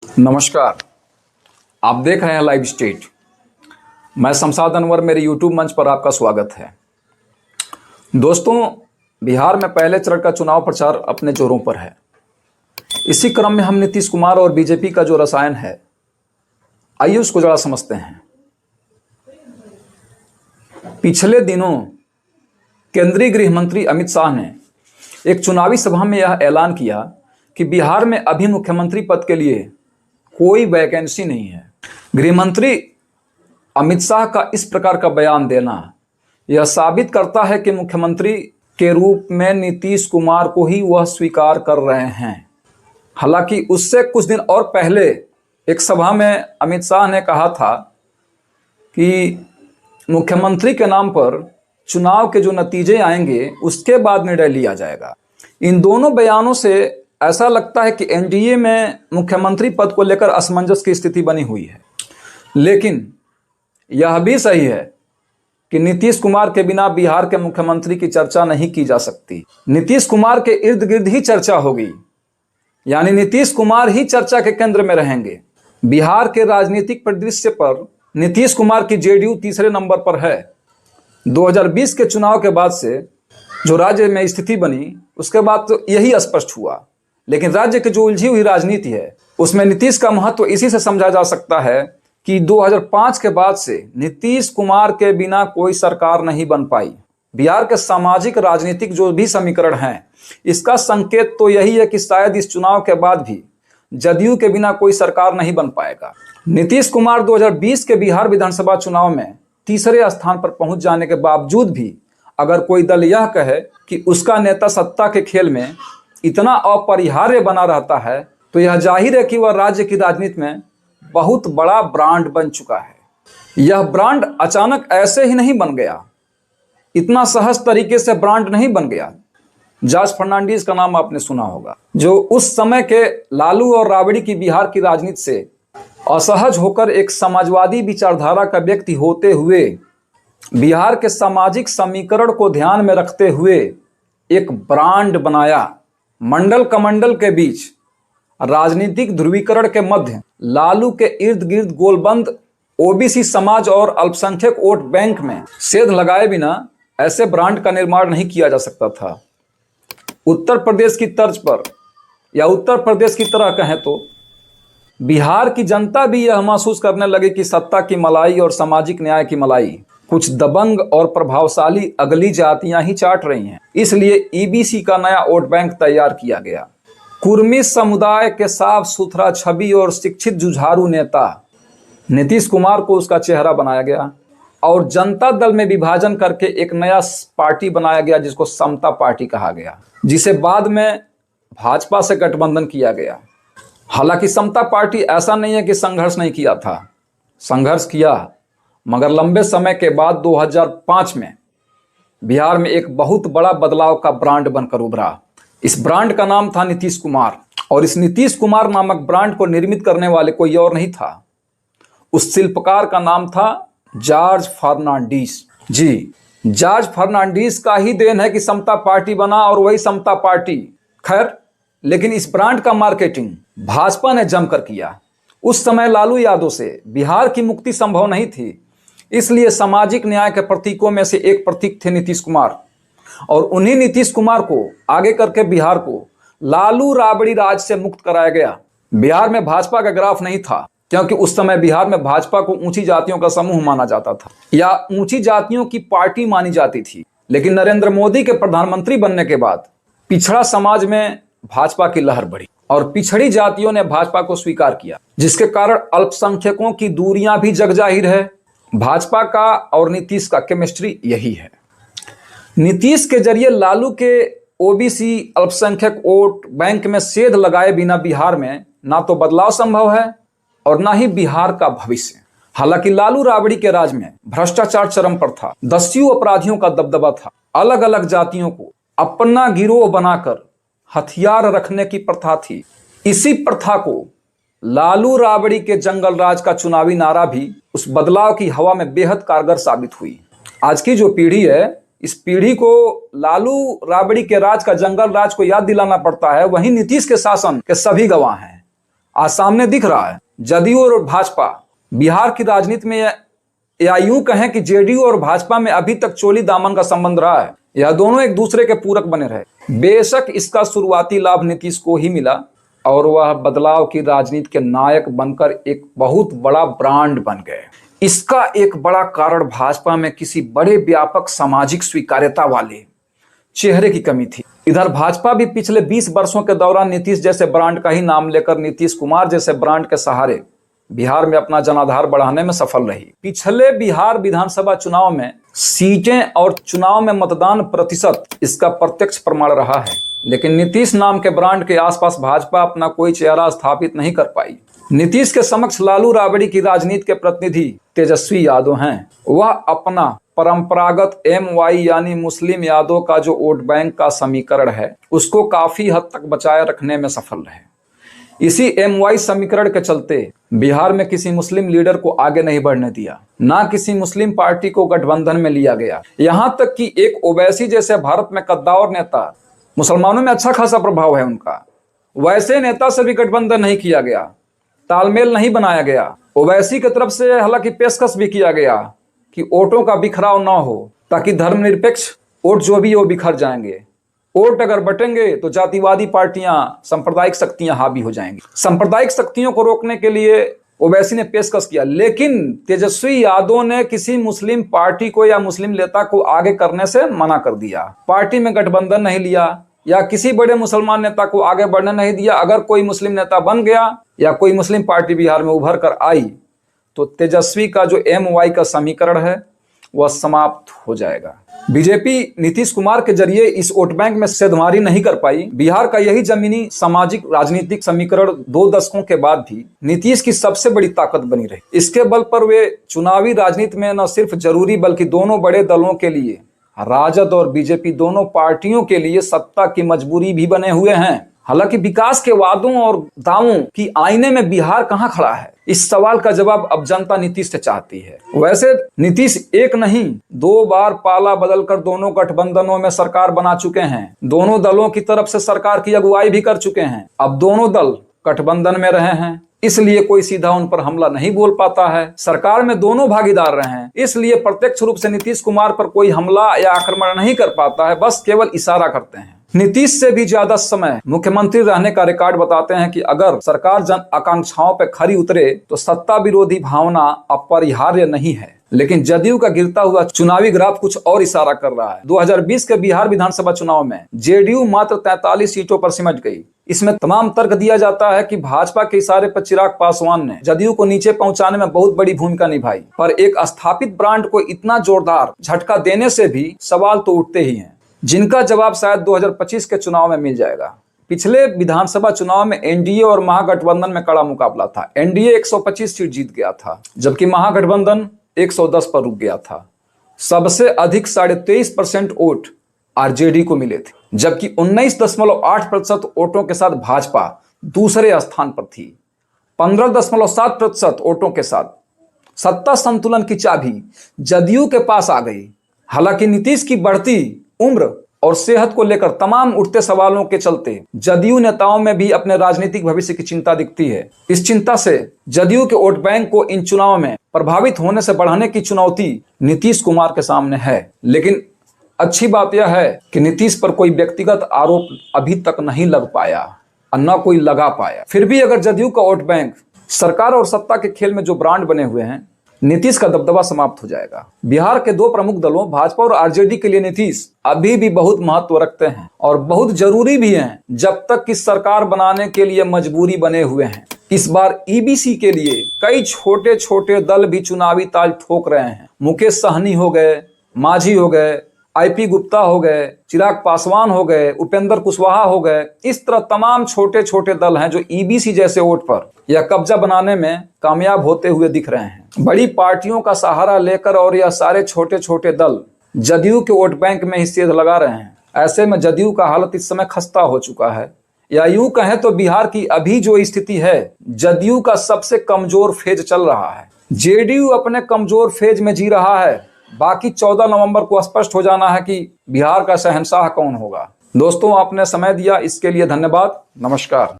नमस्कार। आप देख रहे हैं लाइव स्टेट। मैं शमशाद अनवर, मेरे यूट्यूब मंच पर आपका स्वागत है। दोस्तों, बिहार में पहले चरण का चुनाव प्रचार अपने जोरों पर है। इसी क्रम में हम नीतीश कुमार और बीजेपी का जो रसायन है, आइए उसको जरा समझते हैं। पिछले दिनों केंद्रीय गृह मंत्री अमित शाह ने एक चुनावी सभा में यह ऐलान किया कि बिहार में अभी मुख्यमंत्री पद के लिए कोई वैकेंसी नहीं है। गृह मंत्री अमित शाह का इस प्रकार का बयान देना यह साबित करता है कि मुख्यमंत्री के रूप में नीतीश कुमार को ही वह स्वीकार कर रहे हैं। हालांकि उससे कुछ दिन और पहले एक सभा में अमित शाह ने कहा था कि मुख्यमंत्री के नाम पर चुनाव के जो नतीजे आएंगे उसके बाद निर्णय लिया जाएगा। इन दोनों बयानों से ऐसा लगता है कि एनडीए में मुख्यमंत्री पद को लेकर असमंजस की स्थिति बनी हुई है। लेकिन यह भी सही है कि नीतीश कुमार के बिना बिहार के मुख्यमंत्री की चर्चा नहीं की जा सकती। नीतीश कुमार के इर्द गिर्द ही चर्चा होगी, यानी नीतीश कुमार ही चर्चा के केंद्र में रहेंगे। बिहार के राजनीतिक परिदृश्य पर नीतीश कुमार की जेडीयू तीसरे नंबर पर है। 2020 के चुनाव के बाद से जो राज्य में स्थिति बनी, उसके बाद तो यही स्पष्ट हुआ। लेकिन राज्य की जो उलझी हुई राजनीति है, उसमें नीतीश का महत्व इसी से समझा जा सकता है कि 2005 के बाद से नीतीश कुमार के बिना कोई सरकार नहीं बन पाई। बिहार के सामाजिक राजनीतिक जो भी समीकरण हैं, इसका संकेत तो यही है कि शायद इस चुनाव के बाद भी जदयू के बिना कोई सरकार नहीं बन पाएगा। नीतीश कुमार 2020 के बिहार विधानसभा चुनाव में तीसरे स्थान पर पहुंच जाने के बावजूद भी अगर कोई दल यह कहे कि उसका नेता सत्ता के खेल में इतना अपरिहार्य बना रहता है, तो यह जाहिर है कि वह राज्य की राजनीति में बहुत बड़ा ब्रांड बन चुका है। यह ब्रांड अचानक ऐसे ही नहीं बन गया, इतना सहज तरीके से ब्रांड नहीं बन गया। जॉर्ज फर्नांडिस का नाम आपने सुना होगा, जो उस समय के लालू और राबड़ी की बिहार की राजनीति से असहज होकर एक समाजवादी विचारधारा का व्यक्ति होते हुए बिहार के सामाजिक समीकरण को ध्यान में रखते हुए एक ब्रांड बनाया। मंडल कमंडल के बीच राजनीतिक ध्रुवीकरण के मध्य लालू के इर्द गिर्द गोलबंद ओबीसी समाज और अल्पसंख्यक वोट बैंक में सेध लगाए बिना ऐसे ब्रांड का निर्माण नहीं किया जा सकता था। उत्तर प्रदेश की तर्ज पर या उत्तर प्रदेश की तरह कहें तो बिहार की जनता भी यह महसूस करने लगी कि सत्ता की मलाई और सामाजिक न्याय की मलाई कुछ दबंग और प्रभावशाली अगली जातियां ही चाट रही हैं। इसलिए ईबीसी का नया वोट बैंक तैयार किया गया। कुर्मी समुदाय के साफ सुथरा छवि और शिक्षित जुझारू नेता नीतीश कुमार को उसका चेहरा बनाया गया और जनता दल में विभाजन करके एक नया पार्टी बनाया गया जिसको समता पार्टी कहा गया, जिसे बाद में भाजपा से गठबंधन किया गया। हालांकि समता पार्टी ऐसा नहीं है कि संघर्ष नहीं किया था, संघर्ष किया, मगर लंबे समय के बाद 2005 में बिहार में एक बहुत बड़ा बदलाव का ब्रांड बनकर उभरा। इस ब्रांड का नाम था नीतीश कुमार, और इस नीतीश कुमार नामक ब्रांड को निर्मित करने वाले कोई और नहीं था। उस शिल्पकार का नाम था जॉर्ज फर्नांडिस। जी, जॉर्ज फर्नांडिस का ही देन है कि समता पार्टी बना और वही समता पार्टी। खैर, लेकिन इस ब्रांड का मार्केटिंग भाजपा ने जमकर किया। उस समय लालू यादव से बिहार की मुक्ति संभव नहीं थी, इसलिए सामाजिक न्याय के प्रतीकों में से एक प्रतीक थे नीतीश कुमार, और उन्हीं नीतीश कुमार को आगे करके बिहार को लालू राबड़ी राज से मुक्त कराया गया। बिहार में भाजपा का ग्राफ नहीं था, क्योंकि उस समय बिहार में भाजपा को ऊंची जातियों का समूह माना जाता था या ऊंची जातियों की पार्टी मानी जाती थी। लेकिन नरेंद्र मोदी के प्रधानमंत्री बनने के बाद पिछड़ा समाज में भाजपा की लहर बढ़ी और पिछड़ी जातियों ने भाजपा को स्वीकार किया, जिसके कारण अल्पसंख्यकों की दूरियां भी जग जाहिर है। भाजपा का और नीतीश का केमिस्ट्री यही है। नीतीश के जरिए लालू के ओबीसी अल्पसंख्यक वोट बैंक में सेध लगाए बिना बिहार में ना तो बदलाव संभव है और ना ही बिहार का भविष्य। हालांकि लालू राबड़ी के राज में भ्रष्टाचार चरम पर था, दस्यु अपराधियों का दबदबा था, अलग अलग जातियों को अपना गिरोह बनाकर हथियार रखने की प्रथा थी। इसी प्रथा को लालू राबड़ी के जंगल राज का चुनावी नारा भी उस बदलाव की हवा में बेहद कारगर साबित हुई। आज की जो पीढ़ी है, इस पीढ़ी को लालू राबड़ी के राज का जंगल राज को याद दिलाना पड़ता है, वहीं नीतीश के शासन के सभी गवाह हैं। आज सामने दिख रहा है। जदयू और भाजपा बिहार की राजनीति में, या यूं कहें कि जेडीयू और भाजपा में अभी तक चोली दामन का संबंध रहा है। यह दोनों एक दूसरे के पूरक बने रहे। बेशक इसका शुरुआती लाभ नीतीश को ही मिला और वह बदलाव की राजनीति के नायक बनकर एक बहुत बड़ा ब्रांड बन गए। इसका एक बड़ा कारण भाजपा में किसी बड़े व्यापक सामाजिक स्वीकार्यता वाले चेहरे की कमी थी। इधर भाजपा भी पिछले 20 वर्षों के दौरान नीतीश जैसे ब्रांड का ही नाम लेकर नीतीश कुमार जैसे ब्रांड के सहारे बिहार में अपना जनाधार बढ़ाने में सफल रही। पिछले बिहार विधानसभा चुनाव में सीटें और चुनाव में मतदान प्रतिशत इसका प्रत्यक्ष प्रमाण रहा है। लेकिन नीतीश नाम के ब्रांड के आसपास भाजपा अपना कोई चेहरा स्थापित नहीं कर पाई। नीतीश के समक्ष लालू राबड़ी की राजनीति के प्रतिनिधि तेजस्वी यादव हैं। वह अपना परंपरागत MY यानी मुस्लिम यादव का जो वोट बैंक का समीकरण है उसको काफी हद तक बचाए रखने में सफल रहे। इसी MY समीकरण के चलते बिहार में किसी मुस्लिम लीडर को आगे नहीं बढ़ने दिया, ना किसी मुस्लिम पार्टी को गठबंधन में लिया गया। यहां तक कि एक ओवैसी जैसे भारत में कद्दावर नेता, मुसलमानों में अच्छा खासा प्रभाव है उनका, वैसे नेता से भी गठबंधन नहीं किया गया, तालमेल नहीं बनाया गया। ओवैसी की तरफ से हालांकि पेशकश भी किया गया कि वोटों का बिखराव ना हो, ताकि धर्मनिरपेक्ष वोट जो भी वो बिखर जाएंगे। वोट अगर बटेंगे तो जातिवादी पार्टियां, सांप्रदायिक शक्तियां हावी हो जाएंगी। सांप्रदायिक शक्तियों को रोकने के लिए ओवैसी ने पेशकश किया, लेकिन तेजस्वी यादव ने किसी मुस्लिम पार्टी को या मुस्लिम नेता को आगे करने से मना कर दिया। पार्टी में गठबंधन नहीं लिया या किसी बड़े मुसलमान नेता को आगे बढ़ने नहीं दिया। अगर कोई मुस्लिम नेता बन गया या कोई मुस्लिम पार्टी बिहार में उभर कर आई तो तेजस्वी का जो MY का समीकरण है वह समाप्त हो जाएगा। बीजेपी नीतीश कुमार के जरिए इस वोट बैंक में सेंधमारी नहीं कर पाई। बिहार का यही जमीनी सामाजिक राजनीतिक समीकरण 2 दशकों के बाद भी नीतीश की सबसे बड़ी ताकत बनी रही। इसके बल पर वे चुनावी राजनीति में न सिर्फ जरूरी बल्कि दोनों बड़े दलों के लिए, राजद और बीजेपी दोनों पार्टियों के लिए सत्ता की मजबूरी भी बने हुए हैं। हालांकि विकास के वादों और दावों की आईने में बिहार कहां खड़ा है, इस सवाल का जवाब अब जनता नीतीश से चाहती है। वैसे नीतीश एक नहीं 2 बार पाला बदलकर दोनों गठबंधनों में सरकार बना चुके हैं। दोनों दलों की तरफ से सरकार की अगुवाई भी कर चुके हैं। अब दोनों दल गठबंधन में रहे हैं, इसलिए कोई सीधा उन पर हमला नहीं बोल पाता है। सरकार में दोनों भागीदार रहे हैं, इसलिए प्रत्यक्ष रूप से नीतीश कुमार पर कोई हमला या आक्रमण नहीं कर पाता है, बस केवल इशारा करते हैं। नीतीश से भी ज्यादा समय मुख्यमंत्री रहने का रिकॉर्ड बताते हैं कि अगर सरकार जन आकांक्षाओं पर खरी उतरे तो सत्ता विरोधी भावना अपरिहार्य नहीं है। लेकिन जदयू का गिरता हुआ चुनावी ग्राफ कुछ और इशारा कर रहा है। 2020 के बिहार विधानसभा चुनाव में जेडीयू मात्र 43 सीटों पर सिमट गई। इसमें तमाम तर्क दिया जाता है कि भाजपा के इशारे पर चिराग पासवान ने जदयू को नीचे पहुंचाने में बहुत बड़ी भूमिका निभाई, पर एक स्थापित ब्रांड को इतना जोरदार झटका देने से भी सवाल तो उठते ही हैं, जिनका जवाब शायद 2025 के चुनाव में मिल जाएगा। पिछले विधानसभा चुनाव में एनडीए और महागठबंधन में कड़ा मुकाबला था। एनडीए 125 सीट जीत गया था, जबकि महागठबंधन 110 पर रुक गया था। सबसे अधिक 23.5% वोट आरजेडी को मिले थे, जबकि 19.8% वोटों के साथ भाजपा दूसरे स्थान पर थी। 15.7% वोटों के साथ सत्ता संतुलन की चाबी जदयू के पास आ गई। हालांकि नीतीश की बढ़ती उम्र और सेहत को लेकर तमाम उठते सवालों के चलते जदयू नेताओं में भी अपने राजनीतिक भविष्य की चिंता दिखती है। इस चिंता से जदयू के वोट बैंक को इन चुनाव में प्रभावित होने से बढ़ाने की चुनौती नीतीश कुमार के सामने है। लेकिन अच्छी बात यह है कि नीतीश पर कोई व्यक्तिगत आरोप अभी तक नहीं लग पाया और न कोई लगा पाया। फिर भी अगर जदयू का वोट बैंक, सरकार और सत्ता के खेल में जो ब्रांड बने हुए हैं, नीतीश का दबदबा समाप्त हो जाएगा। बिहार के 2 प्रमुख दलों भाजपा और आरजेडी के लिए नीतीश अभी भी बहुत महत्व रखते हैं और बहुत जरूरी भी हैं, जब तक कि सरकार बनाने के लिए मजबूरी बने हुए हैं। इस बार ईबीसी के लिए कई छोटे छोटे दल भी चुनावी ताल ठोक रहे हैं। मुकेश सहनी हो गए, मांझी हो गए, आईपी गुप्ता हो गए, चिराग पासवान हो गए, उपेंद्र कुशवाहा हो गए। इस तरह तमाम छोटे छोटे दल हैं जो ईबीसी जैसे वोट पर या कब्जा बनाने में कामयाब होते हुए दिख रहे हैं। बड़ी पार्टियों का सहारा लेकर और यह सारे छोटे छोटे दल जदयू के वोट बैंक में ही सेंध लगा रहे हैं। ऐसे में जदयू का हालत इस समय खस्ता हो चुका है, या यूं कहें तो बिहार की अभी जो स्थिति है, जदयू का सबसे कमजोर फेज चल रहा है। जेडीयू अपने कमजोर फेज में जी रहा है। बाकी 14 नवंबर को स्पष्ट हो जाना है कि बिहार का शहंशाह कौन होगा। दोस्तों, आपने समय दिया, इसके लिए धन्यवाद। नमस्कार।